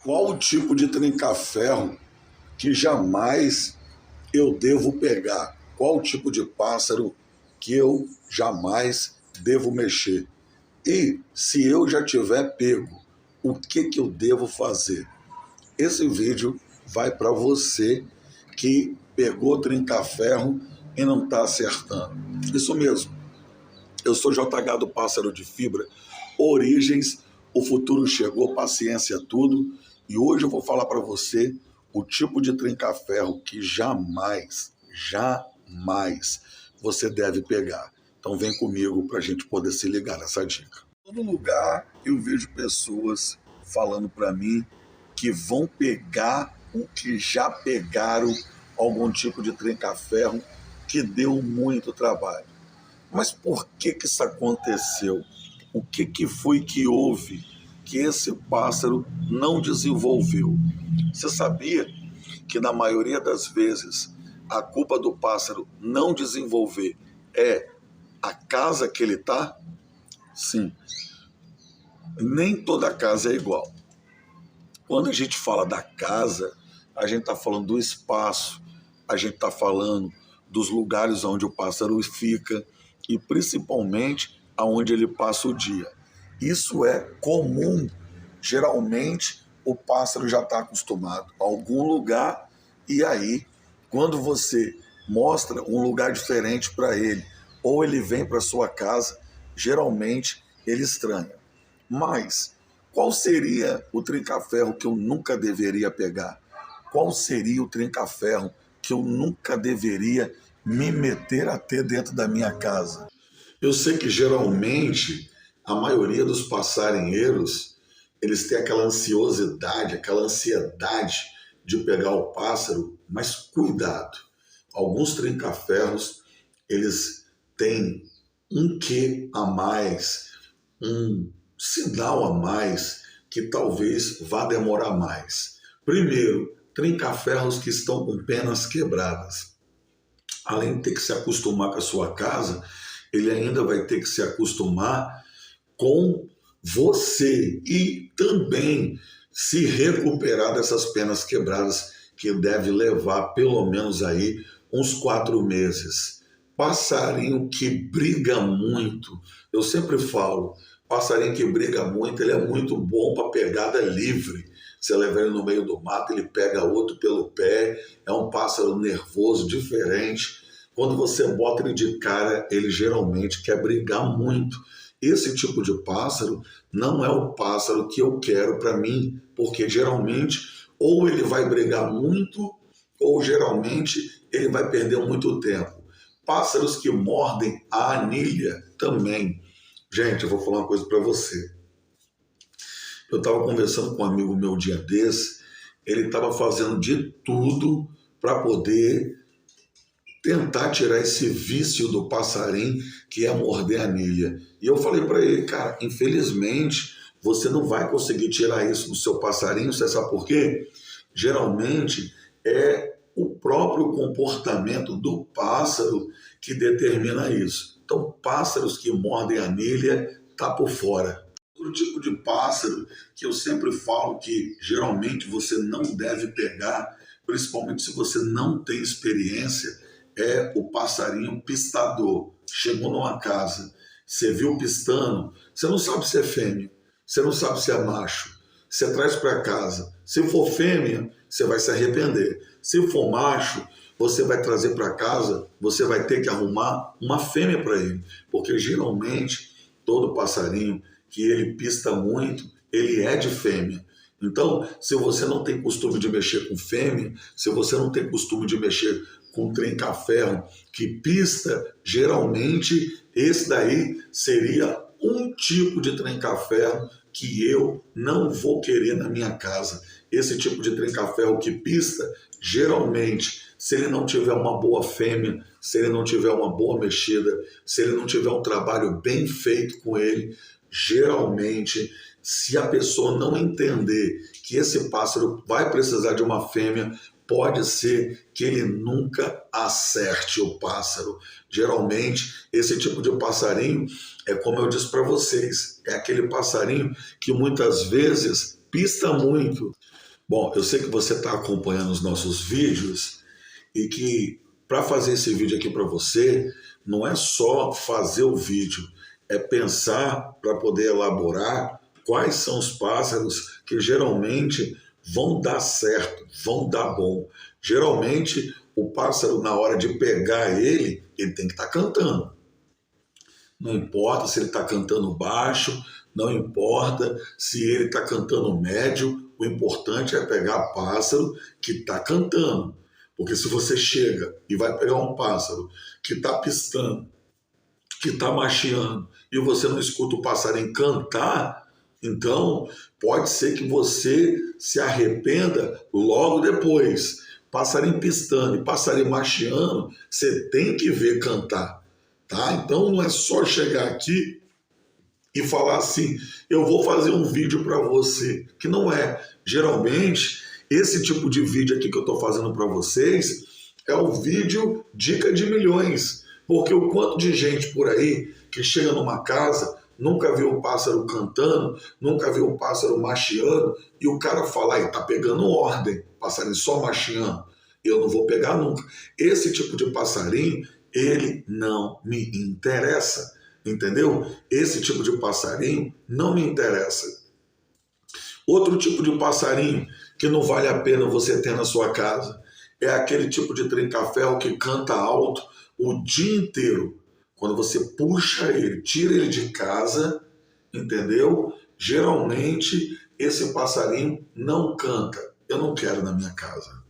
Qual o tipo de trinca-ferro que jamais eu devo pegar? Qual o tipo de pássaro que eu jamais devo mexer? E se eu já tiver pego, o que eu devo fazer? Esse vídeo vai para você que pegou trinca-ferro e não está acertando. Isso mesmo. Eu sou JH do Pássaro de Fibra, Origens, o futuro chegou, paciência é tudo. E hoje eu vou falar para você o tipo de trinca-ferro que jamais você deve pegar. Então vem comigo para a gente poder se ligar nessa dica. Em todo lugar eu vejo pessoas falando para mim que vão pegar o que já pegaram algum tipo de trinca-ferro que deu muito trabalho. Mas por que isso aconteceu? O que foi que houve que esse pássaro não desenvolveu? Você sabia que na maioria das vezes a culpa do pássaro não desenvolver é a casa que ele está? Sim, nem toda casa é igual. Quando a gente fala da casa, a gente está falando do espaço, a gente está falando dos lugares onde o pássaro fica e principalmente aonde ele passa o dia. Isso é comum. Geralmente o pássaro já está acostumado a algum lugar e aí quando você mostra um lugar diferente para ele ou ele vem para sua casa, geralmente ele estranha. Mas qual seria o trinca-ferro que eu nunca deveria pegar? Qual seria o trinca-ferro que eu nunca deveria me meter a ter dentro da minha casa? Eu sei que geralmente a maioria dos passarinheiros, eles têm aquela ansiosidade, aquela ansiedade de pegar o pássaro, mas cuidado. Alguns trinca-ferros, eles têm um quê a mais, um sinal a mais que talvez vá demorar mais. Primeiro, trinca-ferros que estão com penas quebradas. Além de ter que se acostumar com a sua casa, ele ainda vai ter que se acostumar com você e também se recuperar dessas penas quebradas, que deve levar pelo menos aí uns 4 meses. Passarinho que briga muito, eu sempre falo, passarinho que briga muito, ele é muito bom para pegada livre. Você leva ele no meio do mato, ele pega outro pelo pé, é um pássaro nervoso, diferente. Quando você bota ele de cara, ele geralmente quer brigar muito. Esse tipo de pássaro não é o pássaro que eu quero para mim, porque geralmente ou ele vai brigar muito, ou geralmente ele vai perder muito tempo. Pássaros que mordem a anilha também. Gente, eu vou falar uma coisa para você. Eu estava conversando com um amigo meu um dia desse, ele estava fazendo de tudo para poder tentar tirar esse vício do passarinho que é morder a anilha. E eu falei para ele, cara, infelizmente você não vai conseguir tirar isso do seu passarinho, você sabe por quê? Geralmente é o próprio comportamento do pássaro que determina isso. Então, pássaros que mordem a anilha, tá por fora. Outro tipo de pássaro que eu sempre falo que geralmente você não deve pegar, principalmente se você não tem experiência, é o passarinho pistador. Chegou numa casa, você viu pistando, você não sabe se é fêmea, você não sabe se é macho, você traz para casa. Se for fêmea, você vai se arrepender. Se for macho, você vai trazer para casa, você vai ter que arrumar uma fêmea para ele, porque geralmente todo passarinho que ele pista muito, ele é de fêmea. Então, se você não tem costume de mexer com fêmea, se você não tem costume de mexer com trinca-ferro que pista, geralmente esse daí seria um tipo de trinca-ferro que eu não vou querer na minha casa. Esse tipo de trinca-ferro que pista, geralmente, se ele não tiver uma boa fêmea, se ele não tiver uma boa mexida, se ele não tiver um trabalho bem feito com ele, geralmente, se a pessoa não entender que esse pássaro vai precisar de uma fêmea, pode ser que ele nunca acerte o pássaro. Geralmente, esse tipo de passarinho é como eu disse para vocês, é aquele passarinho que muitas vezes pista muito. Bom, eu sei que você está acompanhando os nossos vídeos e que para fazer esse vídeo aqui para você, não é só fazer o vídeo, é pensar para poder elaborar quais são os pássaros que geralmente vão dar certo, vão dar bom. Geralmente, o pássaro, na hora de pegar ele tem que estar cantando. Não importa se ele está cantando baixo, não importa se ele está cantando médio, o importante é pegar pássaro que está cantando. Porque se você chega e vai pegar um pássaro que está pistando, que está machiando, e você não escuta o passarinho cantar, então pode ser que você se arrependa logo depois. Passarinho pistando e passarinho machiando, você tem que ver cantar. Tá? Então não é só chegar aqui e falar assim, eu vou fazer um vídeo para você, que não é. Geralmente, esse tipo de vídeo aqui que eu estou fazendo para vocês é o vídeo dica de milhões, porque o quanto de gente por aí que chega numa casa, nunca viu o pássaro cantando, nunca viu o pássaro machiando, e o cara fala, aí tá pegando ordem, passarinho só machiando, eu não vou pegar nunca. Esse tipo de passarinho, ele não me interessa, entendeu? Esse tipo de passarinho não me interessa. Outro tipo de passarinho que não vale a pena você ter na sua casa é aquele tipo de trinca-ferro que canta alto o dia inteiro. Quando você puxa ele, tira ele de casa, entendeu? Geralmente esse passarinho não canta. Eu não quero na minha casa.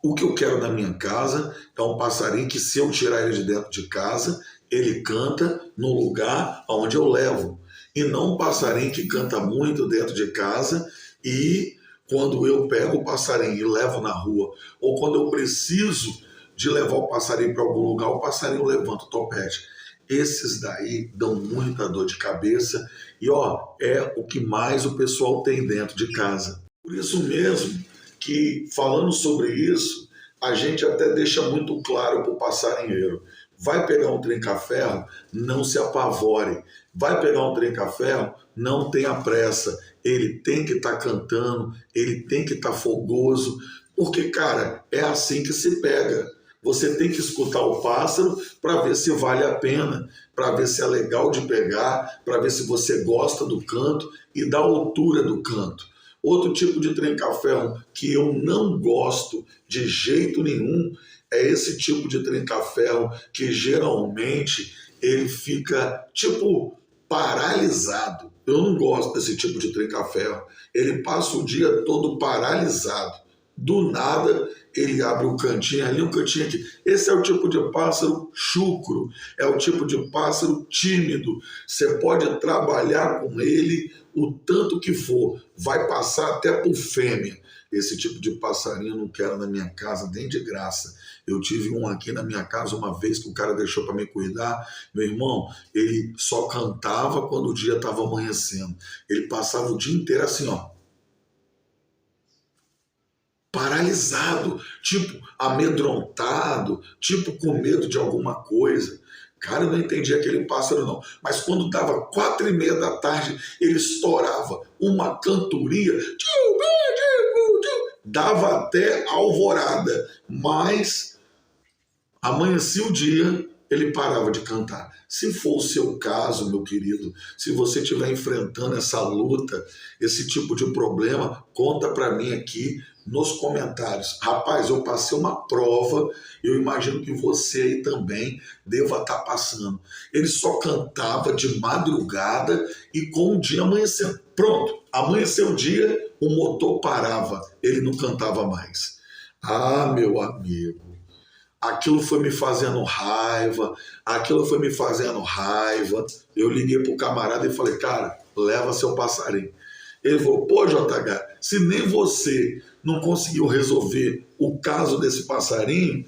O que eu quero na minha casa é um passarinho que, se eu tirar ele de dentro de casa, ele canta no lugar onde eu levo. E não um passarinho que canta muito dentro de casa e quando eu pego o passarinho e levo na rua, ou quando eu preciso de levar o passarinho para algum lugar, o passarinho levanta o topete. Esses daí dão muita dor de cabeça e é o que mais o pessoal tem dentro de casa. Por isso mesmo que, falando sobre isso, a gente até deixa muito claro para o passarinheiro. Vai pegar um trinca-ferro, não se apavore. Vai pegar um trinca-ferro, não tenha pressa. Ele tem que estar cantando, ele tem que estar fogoso, porque, cara, é assim que se pega. Você tem que escutar o pássaro para ver se vale a pena, para ver se é legal de pegar, para ver se você gosta do canto e da altura do canto. Outro tipo de trinca-ferro que eu não gosto de jeito nenhum é esse tipo de trinca-ferro que geralmente ele fica tipo paralisado. Eu não gosto desse tipo de trinca-ferro. Ele passa o dia todo paralisado. Do nada ele abre um cantinho ali, um cantinho aqui. Esse é o tipo de pássaro chucro, é o tipo de pássaro tímido. Você pode trabalhar com ele o tanto que for, vai passar até por fêmea. Esse tipo de passarinho eu não quero na minha casa, nem de graça. Eu tive um aqui na minha casa uma vez que o cara deixou para me cuidar. Meu irmão, ele só cantava quando o dia estava amanhecendo. Ele passava o dia inteiro assim, paralisado, tipo amedrontado, tipo com medo de alguma coisa. Cara, eu não entendi aquele pássaro não. Mas quando dava 4:30 da tarde, ele estourava uma cantoria, dava até alvorada, mas amanhecia o dia, ele parava de cantar. Se for o seu caso, meu querido, se você estiver enfrentando essa luta, esse tipo de problema, conta para mim aqui nos comentários. Rapaz, eu passei uma prova, eu imagino que você aí também deva estar passando. Ele só cantava de madrugada e com o dia amanhecendo. Pronto, amanheceu o dia, o motor parava, ele não cantava mais. Ah, meu amigo, aquilo foi me fazendo raiva, Eu liguei pro camarada e falei, cara, leva seu passarinho. Ele falou, pô, JH, se nem você não conseguiu resolver o caso desse passarinho,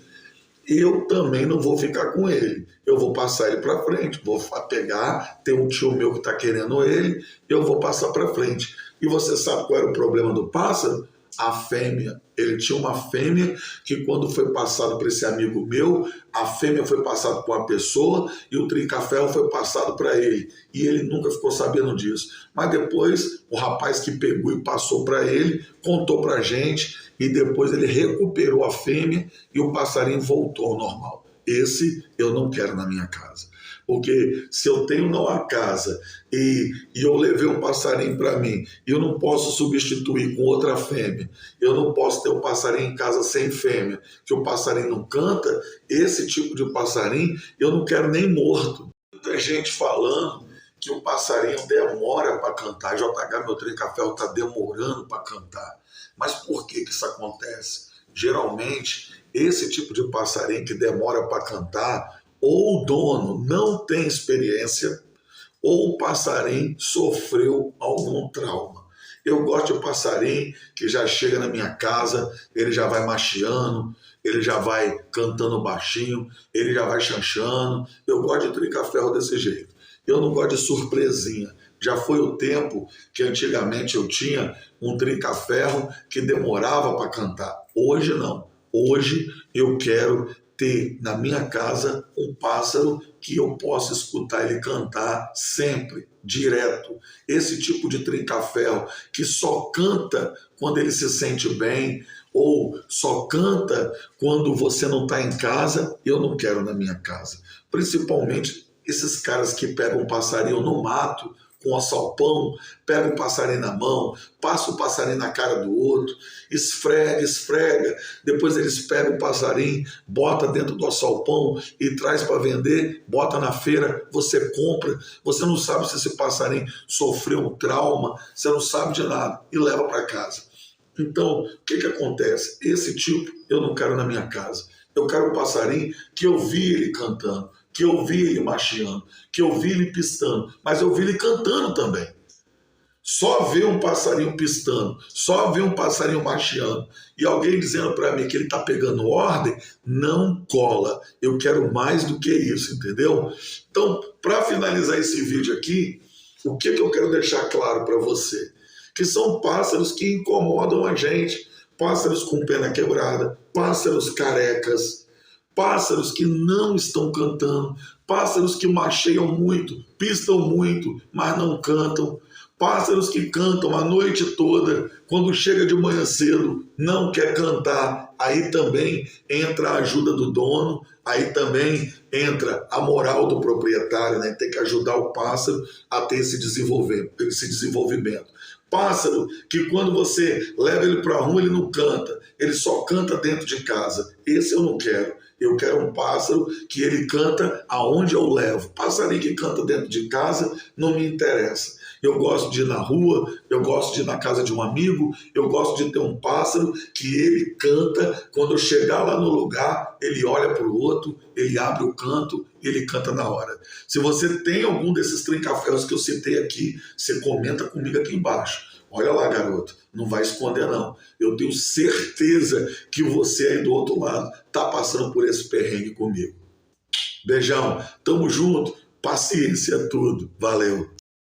eu também não vou ficar com ele. Eu vou passar ele para frente, vou pegar, tem um tio meu que está querendo ele, eu vou passar para frente. E você sabe qual era o problema do pássaro? a fêmea. Ele tinha uma fêmea que quando foi passado para esse amigo meu, a fêmea foi passada para uma pessoa e o trinca-ferro foi passado para ele. E ele nunca ficou sabendo disso. Mas depois, o rapaz que pegou e passou para ele, contou para a gente e depois ele recuperou a fêmea e o passarinho voltou ao normal. Esse eu não quero na minha casa. Porque se eu tenho uma casa e eu levei um passarinho para mim, eu não posso substituir com outra fêmea, eu não posso ter um passarinho em casa sem fêmea, que o passarinho não canta, esse tipo de passarinho eu não quero nem morto. Muita gente falando que o passarinho demora para cantar. JH, meu trinca-ferro, está demorando para cantar. Mas por que isso acontece? Geralmente, esse tipo de passarinho que demora para cantar, ou o dono não tem experiência, ou o passarinho sofreu algum trauma. Eu gosto de passarinho que já chega na minha casa, ele já vai machiando, ele já vai cantando baixinho, ele já vai chanchando. Eu gosto de trinca-ferro desse jeito. Eu não gosto de surpresinha. Já foi o tempo que antigamente eu tinha um trinca-ferro que demorava para cantar. Hoje não. Hoje eu quero ter na minha casa um pássaro que eu possa escutar ele cantar sempre, direto. Esse tipo de trinca-ferro que só canta quando ele se sente bem ou só canta quando você não está em casa, eu não quero na minha casa. Principalmente esses caras que pegam um passarinho no mato, com assalpão, pega o passarinho na mão, passa o passarinho na cara do outro, esfrega, depois eles pegam o passarinho, bota dentro do assalpão e traz para vender, bota na feira, você compra, você não sabe se esse passarinho sofreu um trauma, você não sabe de nada e leva para casa. Então, o que acontece? Esse tipo eu não quero na minha casa. Eu quero um passarinho que eu vi ele cantando, que eu vi ele machiando, que eu vi ele pistando, mas eu vi ele cantando também. Só ver um passarinho pistando, só ver um passarinho machiando e alguém dizendo para mim que ele está pegando ordem, não cola. Eu quero mais do que isso, entendeu? Então, para finalizar esse vídeo aqui, o que eu quero deixar claro para você? Que são pássaros que incomodam a gente, pássaros com pena quebrada, pássaros carecas, pássaros que não estão cantando, pássaros que macheiam muito, pistam muito, mas não cantam, pássaros que cantam a noite toda, quando chega de manhã cedo, não quer cantar. Aí também entra a ajuda do dono, aí também entra a moral do proprietário, né? Tem que ajudar o pássaro a ter esse desenvolvimento. Pássaro que quando você leva ele para a rua ele não canta, ele só canta dentro de casa. Esse eu não quero. Eu quero um pássaro que ele canta aonde eu levo. Passarinho que canta dentro de casa não me interessa. Eu gosto de ir na rua, eu gosto de ir na casa de um amigo, eu gosto de ter um pássaro que ele canta, quando eu chegar lá no lugar, ele olha para o outro, ele abre o canto, ele canta na hora. Se você tem algum desses trinca-ferros que eu citei aqui, você comenta comigo aqui embaixo. Olha lá, garoto, não vai esconder não. Eu tenho certeza que você aí do outro lado está passando por esse perrengue comigo. Beijão, tamo junto, paciência é tudo, valeu.